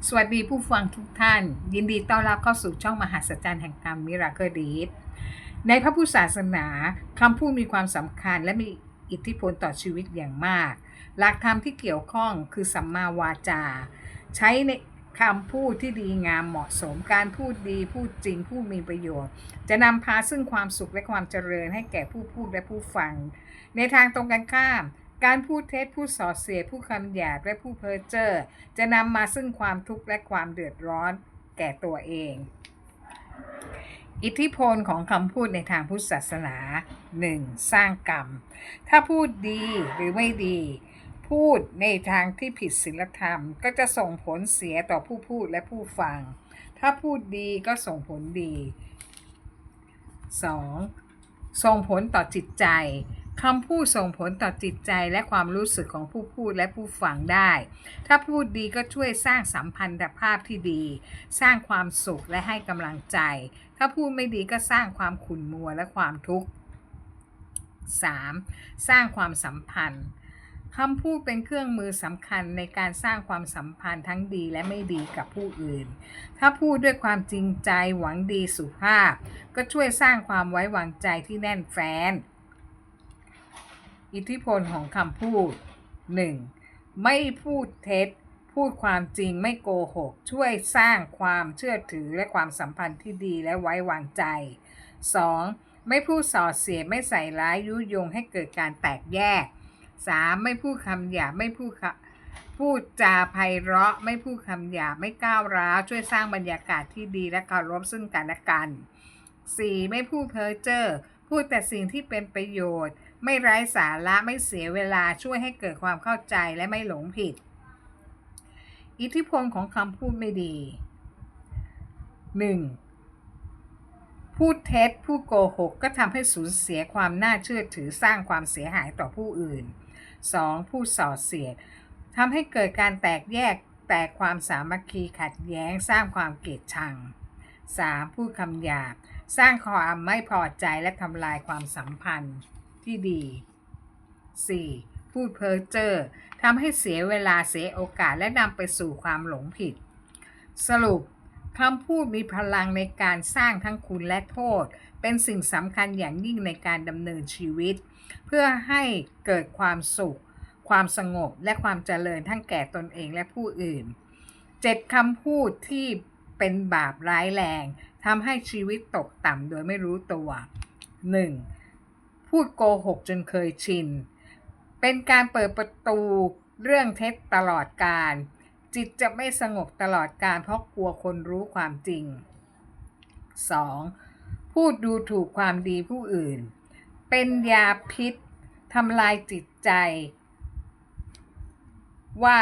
สวัสดีผู้ฟังทุกท่านยินดีต้อนรับเข้าสู่ช่องมหัศจรรย์แห่งกรรมมิราเคิลดีดในพระพุทธศาสนาคำพูดมีความสำคัญและมีอิทธิพลต่อชีวิตอย่างมากหลักธรรมที่เกี่ยวข้องคือสัมมาวาจาใช้ในคำพูดที่ดีงามเหมาะสมการพูดดีพูดจริงพูดมีประโยชน์จะนำพาซึ่งความสุขและความเจริญให้แก่ผู้พูดและผู้ฟังในทางตรงกันข้ามการพูดเท็จพูดส่อเสียดพูดคำหยาบและพูดเพ้อเจ้อจะนำมาซึ่งความทุกข์และความเดือดร้อนแก่ตัวเอง อิทธิพลของคำพูดในทางพุทธศาสนา 1. สร้างกรรมถ้าพูดดีหรือไม่ดีพูดในทางที่ผิดศีลธรรมก็จะส่งผลเสียต่อผู้พูดและผู้ฟังถ้าพูดดีก็ส่งผลดี 2. ส่งผลต่อจิตใจคำพูดส่งผลต่อจิตใจและความรู้สึกของผู้พูดและผู้ฟังได้ถ้าพูดดีก็ช่วยสร้างสัมพันธภาพที่ดีสร้างความสุขและให้กำลังใจถ้าพูดไม่ดีก็สร้างความขุ่นมัวและความทุกข์ 3. สร้างความสัมพันธ์คำพูดเป็นเครื่องมือสำคัญในการสร้างความสัมพันธ์ทั้งดีและไม่ดีกับผู้อื่นถ้าพูดด้วยความจริงใจหวังดีสุภาพก็ช่วยสร้างความไว้วางใจที่แน่นแฟ้นอิทธิพลของคำพูด 1. ไม่พูดเท็จพูดความจริงไม่โกหกช่วยสร้างความเชื่อถือและความสัมพันธ์ที่ดีและไว้วางใจ 2. ไม่พูดส่อเสียดไม่ใส่ร้ายยุยงให้เกิดการแตกแยก 3. ไม่พูดคำหยาบไม่พูดจาไพเราะไม่พูดคำหยาบไม่ก้าวร้าวช่วยสร้างบรรยากาศที่ดีและเคารพซึ่งกันและกัน 4. ไม่พูดเพ้อเจ้อพูดแต่สิ่งที่เป็นประโยชน์ไม่ไร้สาระไม่เสียเวลาช่วยให้เกิดความเข้าใจและไม่หลงผิดอิทธิพลของคำพูดไม่ดี 1. พูดเท็จพูดโกหกก็ทำให้สูญเสียความน่าเชื่อถือสร้างความเสียหายต่อผู้อื่น 2. พูดส่อเสียดทำให้เกิดการแตกแยกแตกความสามัคคีขัดแย้งสร้างความเกลียดชัง 3. พูดคำหยาบสร้างความไม่พอใจและทำลายความสัมพันธ์ที่ดี 4. พูดเพ้อเจ้อทำให้เสียเวลาเสียโอกาสและนำไปสู่ความหลงผิดสรุปคำพูดมีพลังในการสร้างทั้งคุณและโทษเป็นสิ่งสำคัญอย่างยิ่งในการดำเนินชีวิตเพื่อให้เกิดความสุขความสงบและความเจริญทั้งแก่ตนเองและผู้อื่น7คำพูดที่เป็นบาปร้ายแรงทำให้ชีวิตตกต่ำโดยไม่รู้ตัว 1. พูดโกหกจนเคยชินเป็นการเปิดประตูเรื่องเท็จตลอดกาลจิตจะไม่สงบตลอดกาลเพราะกลัวคนรู้ความจริง 2. พูดดูถูกความดีผู้อื่นเป็นยาพิษทำลายจิตใจว่า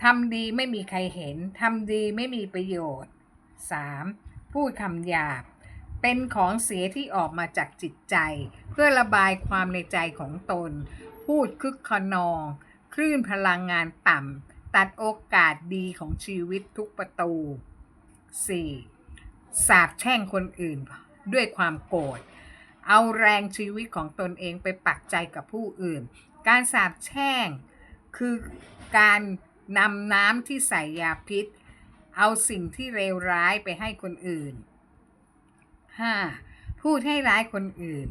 ทำดีไม่มีใครเห็นทำดีไม่มีประโยชน์ 3. พูดคำหยาบเป็นของเสียที่ออกมาจากจิตใจเพื่อระบายความในใจของตนพูดคึกขนองคลื่นพลังงานต่ำตัดโอกาสดีของชีวิตทุกประตู 4. สาปแช่งคนอื่นด้วยความโกรธเอาแรงชีวิตของตนเองไปปักใจกับผู้อื่นการสาปแช่งคือการนำน้ำที่ใส่ยาพิษเอาสิ่งที่เลวร้ายไปให้คนอื่น 5. พูดให้ร้ายคนอื่น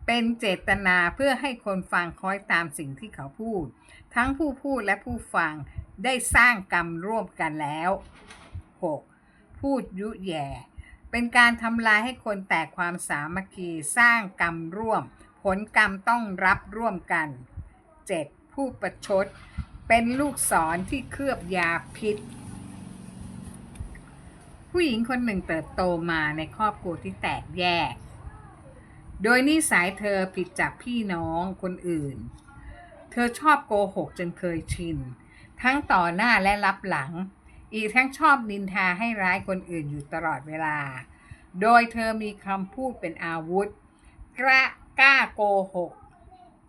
เป็นเจตนาเพื่อให้คนฟังคอยตามสิ่งที่เขาพูดทั้งผู้พูดและผู้ฟังได้สร้างกรรมร่วมกันแล้ว 6. พูดยุแย่เป็นการทำลายให้คนแตกความสามัคคีสร้างกรรมร่วมผลกรรมต้องรับร่วมกัน 7. พูดประชดเป็นลูกศรที่เคลือบยาพิษผู้หญิงคนหนึ่งเติบโตมาในครอบครัวที่แตกแยกโดยนิสัยเธอผิดจากพี่น้องคนอื่นเธอชอบโกหกจนเคยชินทั้งต่อหน้าและรับหลังอีกทั้งชอบนินทาให้ร้ายคนอื่นอยู่ตลอดเวลาโดยเธอมีคำพูดเป็นอาวุธกล้าโกหก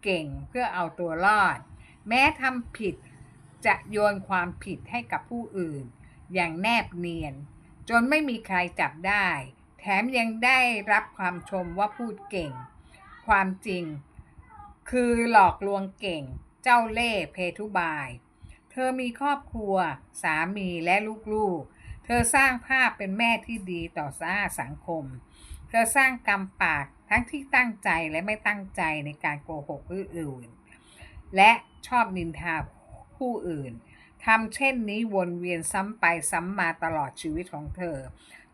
เก่งเพื่อเอาตัวรอดแม้ทำผิดจะโยนความผิดให้กับผู้อื่นอย่างแนบเนียนจนไม่มีใครจับได้แถมยังได้รับความชมว่าพูดเก่งความจริงคือหลอกลวงเก่งเจ้าเล่ห์เพทุบาย เธอมีครอบครัวสามีและลูกๆเธอสร้างภาพเป็นแม่ที่ดีต่อสังคมเธอสร้างกรรมปากทั้งที่ตั้งใจและไม่ตั้งใจในการโกหกผู้อื่นและชอบนินทาผู้อื่นทำเช่นนี้วนเวียนซ้ำไปซ้ำมาตลอดชีวิตของเธอ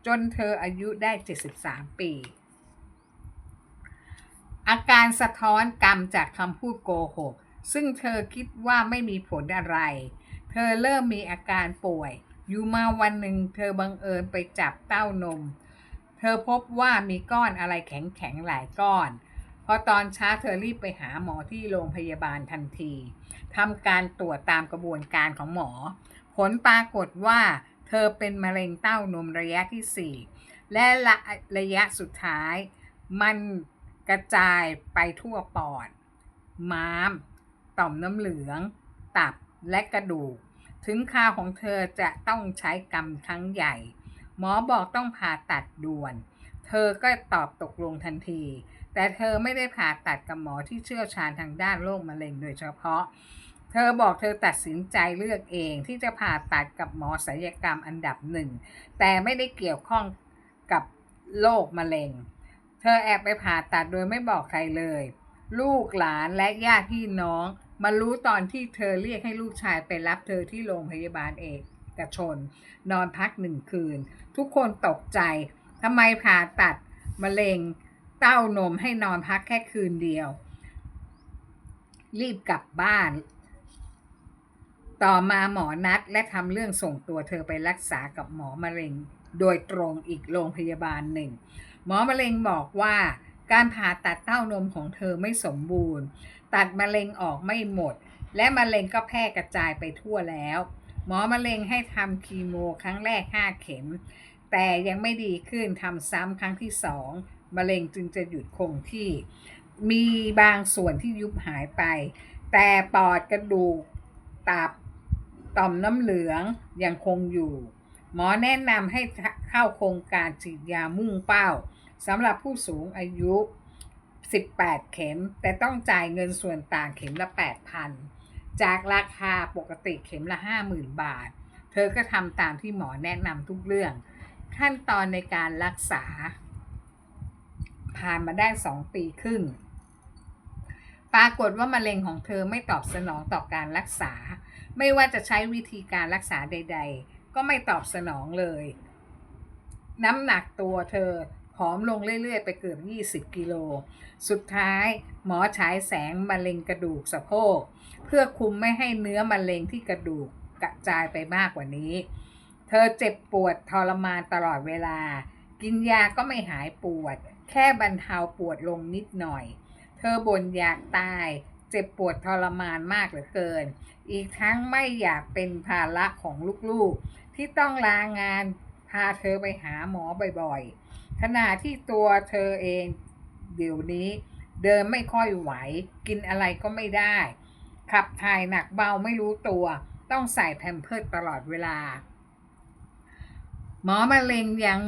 จนเธออายุได้73 ปีอาการสะท้อนกรรมจากคำพูดโกหกซึ่งเธอคิดว่าไม่มีผลอะไร เธอเริ่มมีอาการป่วย อยู่มาวันหนึ่งเธอบังเอิญไปจับเต้านม เธอพบว่ามีก้อนอะไรแข็งๆหลายก้อน พอตอนเช้าเธอรีบไปหาหมอที่โรงพยาบาลทันทีทำการตรวจตามกระบวนการของหมอ ผลปรากฏว่าเธอเป็นมะเร็งเต้านมระยะที่ 4 และระยะสุดท้ายมันกระจายไปทั่วปอด ม้าม ต่อมน้ำเหลือง ตับ และกระดูก ถึงคราวของเธอจะต้องใช้กรรมครั้งใหญ่ หมอบอกต้องผ่าตัดด่วน เธอก็ตอบตกลงทันที แต่เธอไม่ได้ผ่าตัดกับหมอที่เชี่ยวชาญทางด้านโรคมะเร็งโดยเฉพาะ เธอบอกเธอตัดสินใจเลือกเองที่จะผ่าตัดกับหมอศัลยกรรมอันดับหนึ่ง แต่ไม่ได้เกี่ยวข้องกับโรคมะเร็ง เธอแอบไปผ่าตัดโดยไม่บอกใครเลย ลูกหลานและญาติพี่น้องมารู้ตอนที่เธอเรียกให้ลูกชายไปรับเธอที่โรงพยาบาลเอกชนนอนพัก1 คืนทุกคนตกใจทำไมผ่าตัดมะเร็งเต้านมให้นอนพักแค่คืนเดียวรีบกลับบ้านต่อมาหมอนัดและทำเรื่องส่งตัวเธอไปรักษากับหมอมะเร็งโดยตรงอีกโรงพยาบาลหนึ่งหมอมะเร็งบอกว่าการผ่าตัดเต้านมของเธอไม่สมบูรณ์ตัดมะเร็งออกไม่หมดและมะเร็งก็แพร่กระจายไปทั่วแล้วหมอมะเร็งให้ทำคีโมครั้งแรก5 เข็มแต่ยังไม่ดีขึ้นทำซ้ำครั้งที่2มะเร็งจึงจะหยุดคงที่มีบางส่วนที่ยุบหายไปแต่ปอดกระดูกตับต่อมน้ำเหลืองยังคงอยู่หมอแนะนำให้เข้าโครงการฉีดยามุ่งเป้าสำหรับผู้สูงอายุ18 เข็มแต่ต้องจ่ายเงินส่วนต่างเข็มละ 8,000 จากราคาปกติเข็มละ 50,000 บาทเธอก็ทำตามที่หมอแนะนำทุกเรื่องขั้นตอนในการรักษาผ่านมาได้2 ปีครึ่งปรากฏว่ามะเร็งของเธอไม่ตอบสนองต่อการรักษาไม่ว่าจะใช้วิธีการรักษาใดๆก็ไม่ตอบสนองเลยน้ำหนักตัวเธอผอมลงเรื่อยๆไปเกือบ20 กิโลสุดท้ายหมอฉายแสงมะเร็งกระดูกสะโพกเพื่อคุมไม่ให้เนื้อมะเร็งที่กระดูกกระจายไปมากกว่านี้เธอเจ็บปวดทรมานตลอดเวลากินยาก็ไม่หายปวดแค่บรรเทาปวดลงนิดหน่อยเธอบ่นอยากตายเจ็บปวดทรมานมากเหลือเกินอีกทั้งไม่อยากเป็นภาระของลูกๆที่ต้องลางานพาเธอไปหาหมอบ่อยๆขณะที่ตัวเธอเองเดี๋ยวนี้เดินไม่ค่อยไหวกินอะไรก็ไม่ได้ขับถ่ายหนักเบาไม่รู้ตัวต้องใส่แพมเพิร์สตลอดเวลาหมอมะเร็งยัง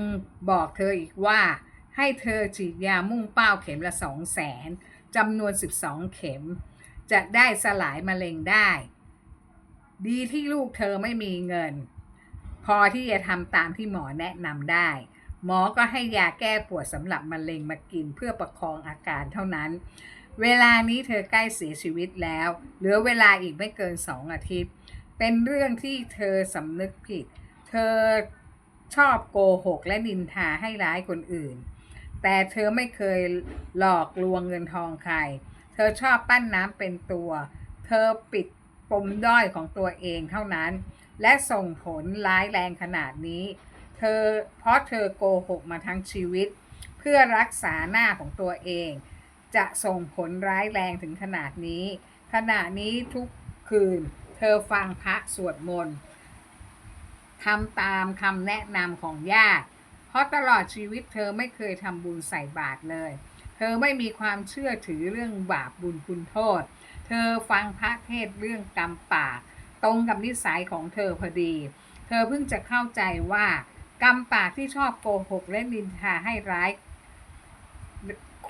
บอกเธออีกว่าให้เธอฉีดยามุ่งเป้าเข็มละ200,000จำนวน12 เข็มจะได้สลายมะเร็งได้ดีที่ลูกเธอไม่มีเงินพอที่จะทำตามที่หมอแนะนำได้หมอก็ให้ยาแก้ปวดสำหรับมะเร็งมากินเพื่อประคองอาการเท่านั้นเวลานี้เธอใกล้เสียชีวิตแล้วเหลือเวลาอีกไม่เกิน2 อาทิตย์เป็นเรื่องที่เธอสำนึกผิดเธอชอบโกหกและนินทาให้ร้ายคนอื่นแต่เธอไม่เคยหลอกลวงเงินทองใครเธอชอบปั้นน้ำเป็นตัวเธอปิดปมด้อยของตัวเองเท่านั้นและส่งผลร้ายแรงขนาดนี้เพราะเธอโกหกมาทั้งชีวิตเพื่อรักษาหน้าของตัวเองจะส่งผลร้ายแรงถึงขนาดนี้ทุกคืนเธอฟังพระสวดมนต์ทำตามคำแนะนำของญาติเพราะตลอดชีวิตเธอไม่เคยทำบุญใส่บาตรเลยเธอไม่มีความเชื่อถือเรื่องบาปบุญคุณโทษเธอฟังพระเทศเรื่องกรรมปากตรงกับนิสัยของเธอพอดีเธอเพิ่งจะเข้าใจว่ากรรมปากที่ชอบโกหกและนินทาให้ร้าย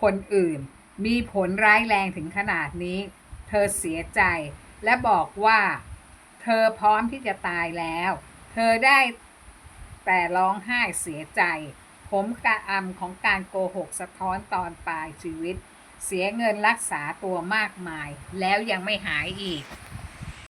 คนอื่นมีผลร้ายแรงถึงขนาดนี้เธอเสียใจและบอกว่า เธอพร้อมที่จะตายแล้ว เธอได้แต่ร้องไห้เสียใจผมกระอำของการโกหกสะท้อนตอนปลายชีวิตเสียเงินรักษาตัวมากมายแล้วยังไม่หายอีก